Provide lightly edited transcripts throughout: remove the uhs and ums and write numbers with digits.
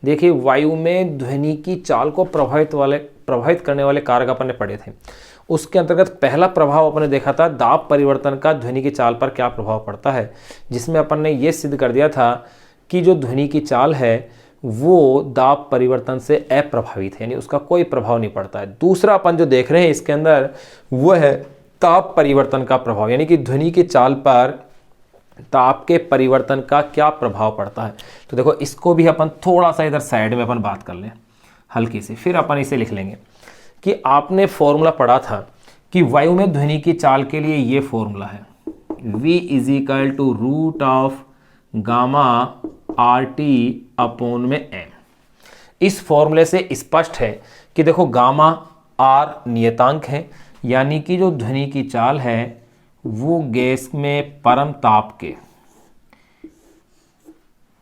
देखिए वायु में ध्वनि की चाल को प्रभावित करने वाले कारक अपन ने पढ़े थे। उसके अंतर्गत पहला प्रभाव अपन ने देखा था दाब परिवर्तन का ध्वनि की चाल पर क्या प्रभाव पड़ता है, जिसमें अपन ने ये सिद्ध कर दिया था कि जो ध्वनि की चाल है वो दाब परिवर्तन से अप्रभावित है, यानी उसका कोई प्रभाव नहीं पड़ता है। दूसरा अपन जो देख रहे हैं इसके अंदर वो है ताप परिवर्तन का प्रभाव, यानी कि ध्वनि की चाल पर ताप के परिवर्तन का क्या प्रभाव पड़ता है। तो देखो इसको भी अपन थोड़ा सा इधर साइड में अपन बात कर लें हल्की सी, फिर अपन इसे लिख लेंगे कि आपने फॉर्मूला पढ़ा था कि वायु में ध्वनि की चाल के लिए ये फॉर्मूला है V = root of gamma RT upon में M। इस फॉर्मूले से स्पष्ट है कि देखो गामा R नियतांक है, यानी कि जो ध्वनि की चाल है वो गैस में परम ताप के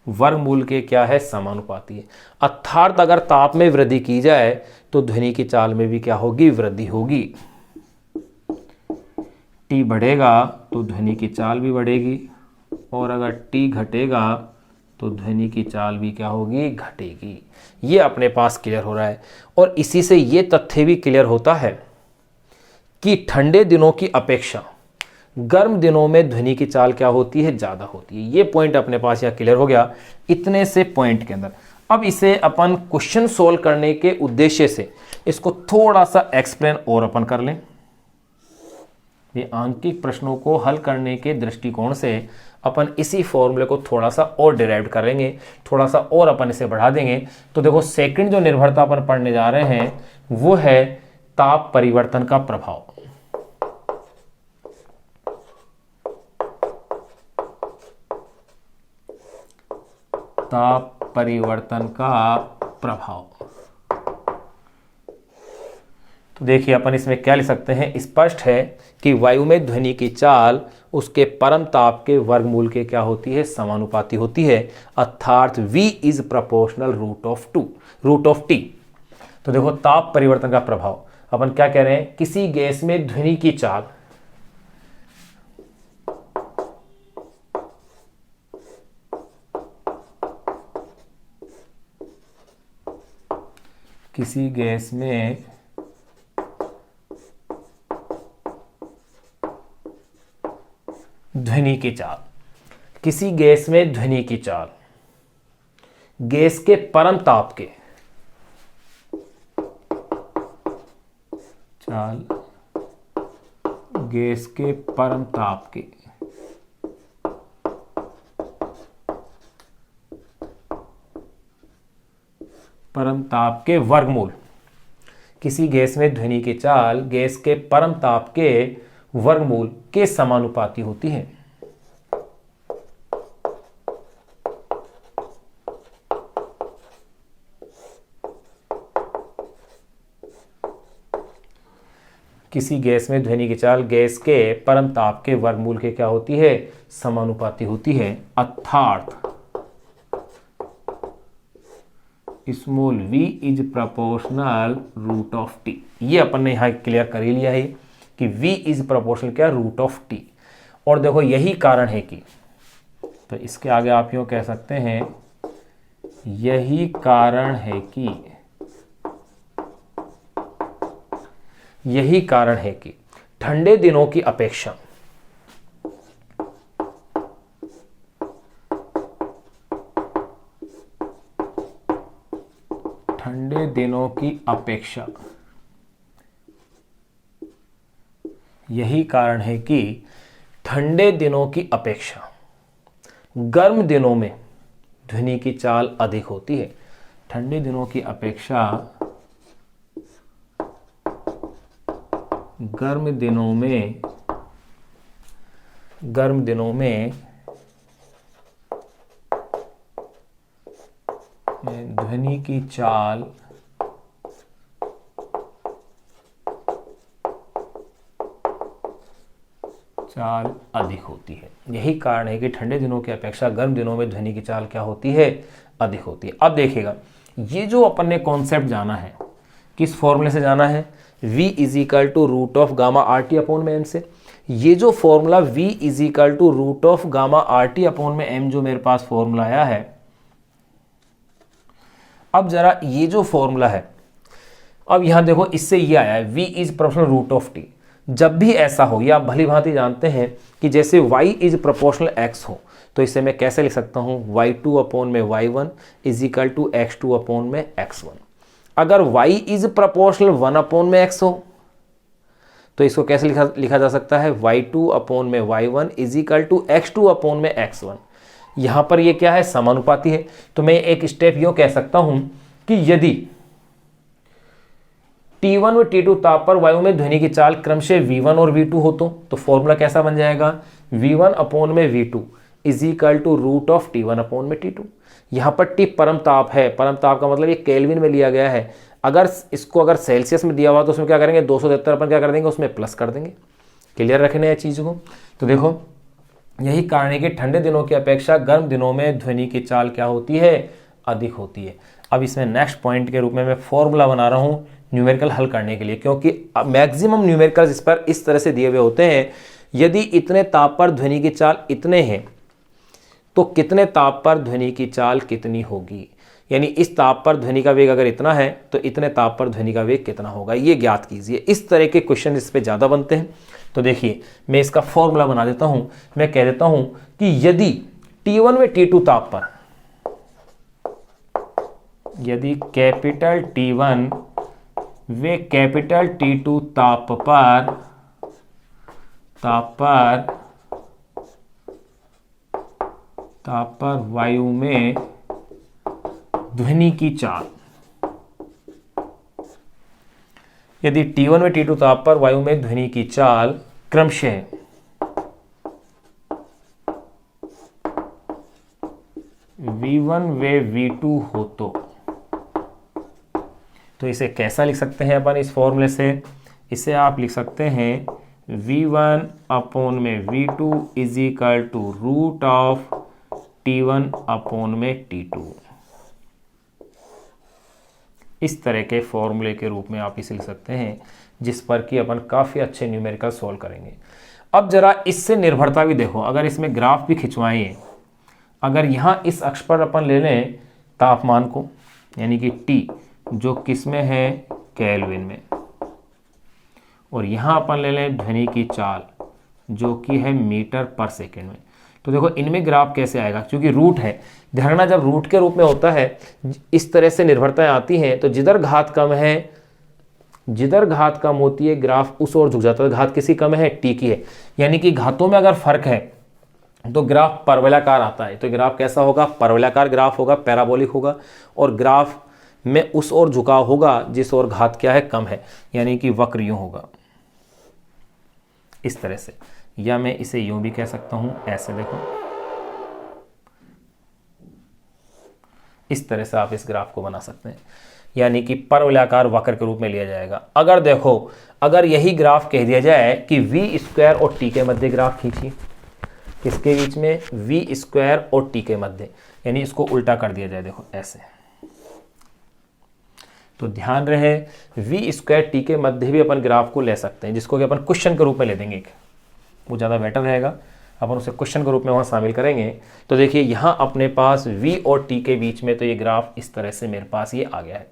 वर्गमूल के क्या है, समानुपाती है। अर्थात अगर ताप में वृद्धि की जाए तो ध्वनि की चाल में भी क्या होगी, वृद्धि होगी। T बढ़ेगा तो ध्वनि की चाल भी बढ़ेगी, और अगर T घटेगा तो ध्वनि की चाल भी क्या होगी, घटेगी। ये अपने पास क्लियर हो रहा है। और इसी से ये तथ्य भी क्लियर होता है कि ठंडे दिनों की अपेक्षा गर्म दिनों में ध्वनि की चाल क्या होती है, ज़्यादा होती है। ये पॉइंट अपने पास यहाँ क्लियर हो गया इतने से पॉइंट के अंदर। अब इसे अपन क्वेश्चन सोल्व करने के उद्देश्य से इसको थोड़ा सा एक्सप्लेन और अपन कर लें। ये आंकिक प्रश्नों को हल करने के दृष्टिकोण से अपन इसी फॉर्मूले को थोड़ा सा और डिराइव करेंगे, थोड़ा सा और अपन इसे बढ़ा देंगे। तो देखो सेकंड जो निर्भरता अपन पढ़ने जा रहे हैं वो है ताप परिवर्तन का प्रभाव। ताप परिवर्तन का प्रभाव। तो देखिए अपन इसमें क्या लिख सकते हैं, स्पष्ट है कि वायु में ध्वनि की चाल उसके परम ताप के वर्गमूल के क्या होती है, समानुपाती होती है। अर्थात V is proportional root of T। तो देखो ताप परिवर्तन का प्रभाव अपन क्या कह रहे हैं, किसी गैस में ध्वनि की चाल किसी गैस में ध्वनि की चाल, किसी गैस में ध्वनि की चाल गैस के परम ताप के चाल गैस के परम ताप के वर्गमूल। किसी गैस में ध्वनि की चाल गैस के परम ताप के वर्गमूल के समानुपाती होती है। किसी गैस में ध्वनि की चाल गैस के परम ताप के वर्गमूल के क्या होती है, समानुपाती होती है। अर्थात small v is proportional root of T। ये अपन ने यहां क्लियर कर ही लिया है कि v इज प्रोपोर्शनल क्या, रूट ऑफ T। और देखो यही कारण है कि, तो इसके आगे आप यूं कह सकते हैं, यही कारण है कि ठंडे दिनों की अपेक्षा यही कारण है कि ठंडे दिनों की अपेक्षा गर्म दिनों में ध्वनि की चाल अधिक होती है। ठंडे दिनों की अपेक्षा गर्म दिनों में ध्वनि की चाल अधिक होती है। यही कारण है कि ठंडे दिनों की अपेक्षा गर्म दिनों में ध्वनि की चाल क्या होती है, अधिक होती है। अब देखिएगा ये जो अपन ने कॉन्सेप्ट जाना है, किस फॉर्मूले से जाना है, V = root of gamma RT upon में M से। ये जो formula V = root of gamma RT upon में M जो मेरे पास फॉर्मूला आया है, अब जरा ये जो फॉर्मूला है, अब यहाँ देखो इससे ये आया है v is proportional root of t। जब भी ऐसा हो, या आप भली भांति जानते हैं कि जैसे y इज प्रोपोर्शनल x हो, तो इसे मैं कैसे लिख सकता हूँ, y2 अपॉन में y1 is equal to x2 upon में x1। अगर y इज प्रोपोर्शनल 1 अपॉन में x हो तो इसको कैसे लिखा जा सकता है, y2 अपॉन में y1 is equal to x2 upon में x1। यहाँ पर ये क्या है, समानुपाती है। तो मैं एक स्टेप यूँ कह सकता हूँ कि यदि T1 व T2 ताप पर वायु में ध्वनि की चाल क्रमशः V1 और V2 हो तो फॉर्मूला कैसा बन जाएगा, V1 अपॉन में V2 is equal to root of T1 upon में T2। यहाँ पर T परम ताप है, परम ताप का मतलब ये केल्विन में लिया गया है। अगर सेल्सियस में दिया हुआ तो उसमें क्या करेंगे, 273 अपन क्या कर देंगे, उसमें प्लस कर देंगे। क्लियर रखने हैं चीज़ को। तो देखो यही कारण है कि ठंडे दिनों की अपेक्षा गर्म दिनों में ध्वनि की चाल क्या होती है, अधिक होती है। अब इसमें नेक्स्ट पॉइंट के रूप में मैं फॉर्मूला बना रहा हूँ न्यूमेरिकल हल करने के लिए, क्योंकि मैक्सिमम न्यूमेरिकल्स इस पर इस तरह से दिए हुए होते हैं, यदि इतने ताप पर ध्वनि की चाल इतने हैं तो कितने ताप पर ध्वनि की चाल कितनी होगी, यानी इस ताप पर ध्वनि का वेग अगर इतना है तो इतने ताप पर ध्वनि का वेग कितना होगा, ये ज्ञात कीजिए। इस तरह के क्वेश्चन इस पे ज़्यादा बनते हैं। तो देखिए मैं इसका फॉर्मूला बना देता हूँ। मैं कह देता हूँ कि यदि T1 व T2 ताप पर, यदि कैपिटल T1 वे कैपिटल T2 ताप पर वायु में ध्वनि की चाल, यदि T1 व T2 ताप पर वायु में ध्वनि की चाल क्रमशः V1 व V2 हो तो इसे कैसा लिख सकते हैं अपन इस फॉर्मूले से, इसे आप लिख सकते हैं V1 अपॉन में V2 is equal to root of T1 upon में T2। इस तरह के फॉर्मूले के रूप में आप इसे लिख सकते हैं, जिस पर कि अपन काफ़ी अच्छे न्यूमेरिकल सॉल्व करेंगे। अब जरा इससे निर्भरता भी देखो, अगर इसमें ग्राफ भी खिंचवाएं, अगर यहाँ इस अक्ष पर अपन ले लें तापमान को, यानी कि T जो किस में है, केल्विन में, और यहाँ अपन ले लें ध्वनि की चाल जो कि है मीटर पर सेकेंड में, तो देखो इनमें ग्राफ कैसे आएगा, क्योंकि रूट है। ध्यान रखना जब रूट के रूप में होता है इस तरह से निर्भरताएं आती हैं तो जिधर घात कम है, जिधर घात कम होती है ग्राफ उस ओर झुक जाता है। घात किसी कम है, T की है, यानी कि घातों में अगर फर्क है तो ग्राफ परवलयाकार आता है। तो ग्राफ कैसा होगा, परवलयाकार ग्राफ होगा, पैराबोलिक होगा, और ग्राफ में उस ओर झुकाव होगा जिस ओर घात क्या है, कम है, यानी कि वक्र यूं होगा इस तरह से, या मैं इसे यूं भी कह सकता हूं, ऐसे देखो इस तरह से आप इस ग्राफ को बना सकते हैं, यानी कि परवलयाकार वक्र के रूप में लिया जाएगा। अगर देखो, अगर यही ग्राफ कह दिया जाए कि v स्क्वायर और t के मध्य ग्राफ खींचिए, किसके बीच में, v स्क्वायर और t के मध्य, यानी इसको उल्टा कर दिया जाए, देखो ऐसे, तो ध्यान रहे v स्क्वायर t के मध्य भी अपन ग्राफ को ले सकते हैं, जिसको कि अपन क्वेश्चन के रूप में ले देंगे, वो ज़्यादा बेटर रहेगा, अपन उसे क्वेश्चन के रूप में वहाँ शामिल करेंगे। तो देखिए यहाँ अपने पास v और t के बीच में तो ये ग्राफ इस तरह से मेरे पास ये आ गया है,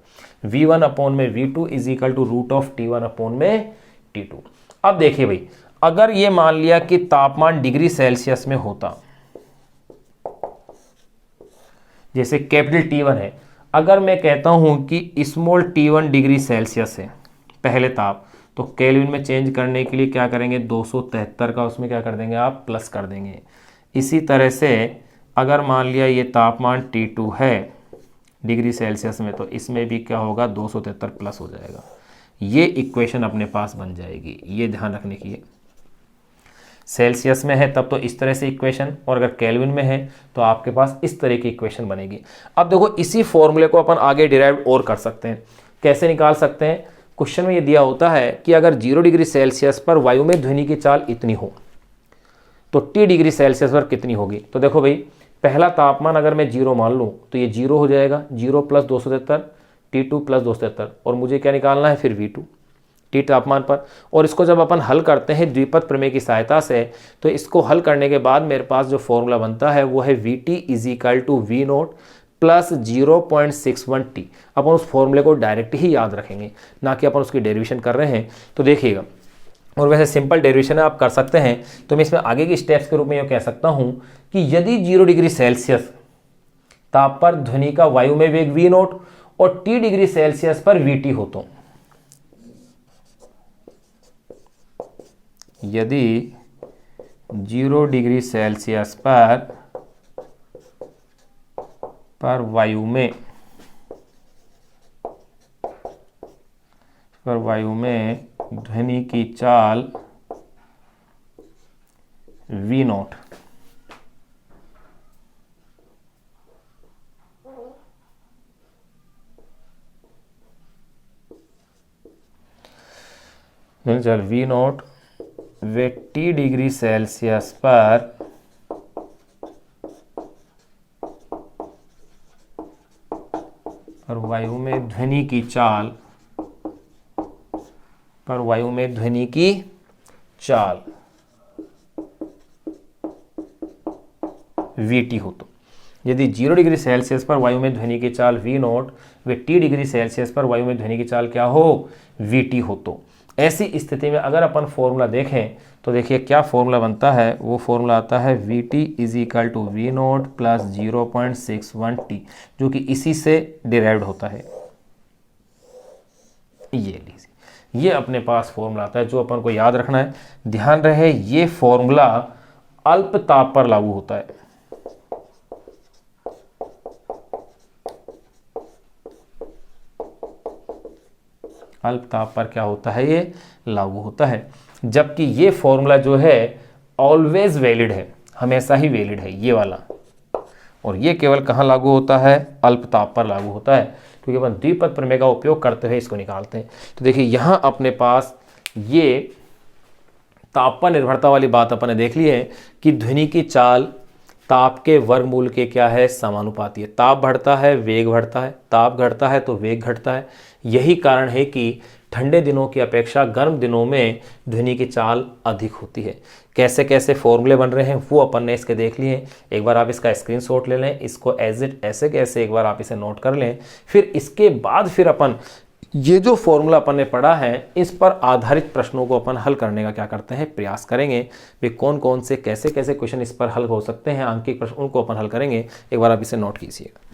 v1 अपॉन में v2 is equal to root of t1 upon में t2। अब देखिए भाई, अगर ये मान लिया कि तापमान डिग्री सेल्सियस में होता, जैसे कैपिटल T1 है, अगर मैं कहता हूं कि स्मॉल t1 डिग्री सेल्सियस है पहले ताप, तो केल्विन में चेंज करने के लिए क्या करेंगे, 273 का उसमें क्या कर देंगे आप, प्लस कर देंगे। इसी तरह से अगर मान लिया ये तापमान T2 है डिग्री सेल्सियस में, तो इसमें भी क्या होगा, 273 प्लस हो जाएगा। ये इक्वेशन अपने पास बन जाएगी, ये ध्यान रखने की है। सेल्सियस में है तब तो इस तरह से इक्वेशन, और अगर केल्विन में है तो आपके पास इस तरह की इक्वेशन बनेगी। अब देखो इसी फॉर्मूले को अपन आगे डिराइव और कर सकते हैं। कैसे निकाल सकते हैं, क्वेश्चन में ये दिया होता है कि अगर 0 डिग्री सेल्सियस पर वायु में ध्वनि की चाल इतनी हो तो T डिग्री सेल्सियस पर कितनी होगी। तो देखो भाई, पहला तापमान अगर मैं 0 मान लूँ तो ये 0 हो जाएगा, 0 प्लस 273 T2 प्लस 273, और मुझे क्या निकालना है फिर V2 T तापमान पर। और इसको जब अपन हल करते हैं द्विपद प्रमेय की सहायता से, तो इसको हल करने के बाद मेरे पास जो फॉर्मूला बनता है वो है VT is equal to V0 plus 0.61t। अपन उस फॉर्मूले को डायरेक्ट ही याद रखेंगे, ना कि अपन उसकी डेरिवेशन कर रहे हैं। तो देखिएगा, और वैसे सिंपल डेरिवेशन आप कर सकते हैं। तो मैं इसमें आगे की स्टेप्स के रूप में ये कह सकता हूं कि यदि 0 डिग्री सेल्सियस ताप पर ध्वनि का वायु में वेग v नॉट और t डिग्री सेल्सियस पर vt हो, तो यदि 0 डिग्री सेल्सियस पर वायु में ध्वनि की चाल v नॉट चल v not way t degree Celsius पर वायु में ध्वनि की चाल vt हो, तो यदि 0 डिग्री सेल्सियस पर वायु में ध्वनि की चाल v not way t degree Celsius पर वायु में ध्वनि की चाल क्या हो, vt हो, तो ऐसी स्थिति में अगर अपन फॉर्मूला देखें तो देखिए क्या फॉर्मूला बनता है। वो फॉर्मूला आता है vt is equal to v not plus 0.61t, जो कि इसी से डिराइव्ड होता है। ये लीजिए, ये अपने पास फॉर्मूला आता है जो अपन को याद रखना है। ध्यान रहे ये फॉर्मूला अल्प ताप पर लागू होता है। अल्प ताप पर क्या होता है, ये लागू होता है। जबकि ये फॉर्मूला जो है ऑलवेज वैलिड है, हमेशा ही वैलिड है ये वाला। और ये केवल कहाँ लागू होता है, अल्प ताप पर लागू होता है, क्योंकि अपन द्विपद प्रमेय का उपयोग करते हुए इसको निकालते हैं। तो देखिए यहाँ अपने पास ये ताप पर निर्भरता वाली बात अपन ने देख ली है कि ध्वनि की चाल ताप के वर्गमूल के क्या है, समानुपाती है। ताप बढ़ता है वेग बढ़ता है, ताप घटता है तो वेग घटता है। यही कारण है कि ठंडे दिनों की अपेक्षा गर्म दिनों में ध्वनि की चाल अधिक होती है। कैसे कैसे फॉर्मूले बन रहे हैं वो अपन ने इसके देख लिए हैं। एक बार आप इसका स्क्रीनशॉट ले लें, इसको एज इट ऐसे कैसे एक बार आप इसे नोट कर लें। फिर इसके बाद फिर अपन ये जो फॉर्मूला अपन ने पढ़ा है इस पर आधारित प्रश्नों को अपन हल करने का क्या करते हैं, प्रयास करेंगे। वे कौन कौन से कैसे कैसे क्वेश्चन इस पर हल हो सकते हैं, आंकिक प्रश्न, उनको अपन हल करेंगे। एक बार आप इसे नोट कीजिएगा।